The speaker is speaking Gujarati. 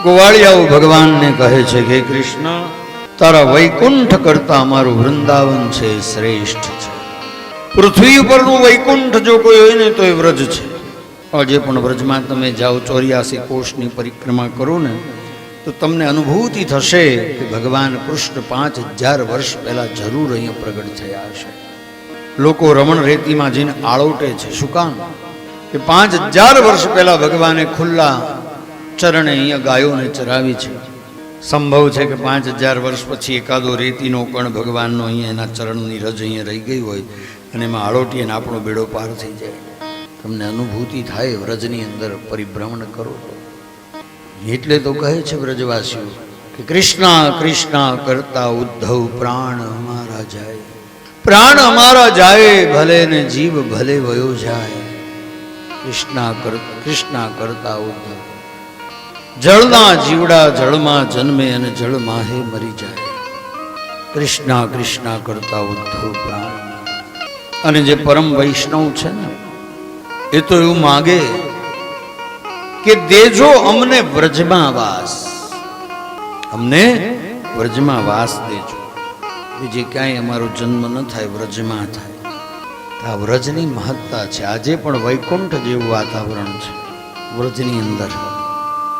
ગોવાળિયાઓ ભગવાનને કહે છે કે કૃષ્ણ, તારા વૈકુંઠ કરતા અમારું વૃંદાવન છે શ્રેષ્ઠ છે. પૃથ્વી ઉપરનું વૈકુંઠ જો કોઈ હોય ને તો એ વ્રજ છે. આજે પણ વ્રજમાં તમે જાઓ, 84 કોષની પરિક્રમા કરો ને તો તમને અનુભૂતિ થશે કે ભગવાન કૃષ્ણ 5000 વર્ષ પહેલા જરૂર અહીંયા પ્રગટ થયા હશે. લોકો રમણ રેતીમાં જઈને આળોટે છે. શું કામ? કે 5000 વર્ષ પહેલા ભગવાને ખુલ્લા ચરણે અહીંયા ગાયોને ચરાવી છે. સંભવ છે કે 5000 વર્ષ પછી એકાદો રેતીનો કણ ભગવાનનો અહીંયા એના ચરણની રજ અહીંયા રહી ગઈ હોય અને એમાં આળોટીએ ને આપણો બેડો પાર થઈ જાય. તમને અનુભૂતિ થાય વ્રજની અંદર પરિભ્રમણ કરો તો. એટલે તો કહે છે વ્રજવાસીઓ કે કૃષ્ણ કૃષ્ણ કરતા ઉદ્ધવ પ્રાણ અમારા જાય. પ્રાણ અમારા જાય ભલે ને જીવ ભલે વયો જાય. કૃષ્ણ કરતા ઉદ્ધવ. જળના જીવડા જળમાં જન્મે અને જળમાં હે મરી જાય. કૃષ્ણ કૃષ્ણ કરતા ઉદ્ધવ પ્રાણ. અને જે પરમ વૈષ્ણવ છે ને એ તો એવું માગે કે દેજો અમને વ્રજમાં વાસ, અમને વ્રજમાં વાસ દેજો. બીજે ક્યાંય અમારો જન્મ ન થાય, વ્રજમાં થાય. આ વ્રજની મહત્તા છે. આજે પણ વૈકુંઠ જેવું વાતાવરણ છે વ્રજની અંદર.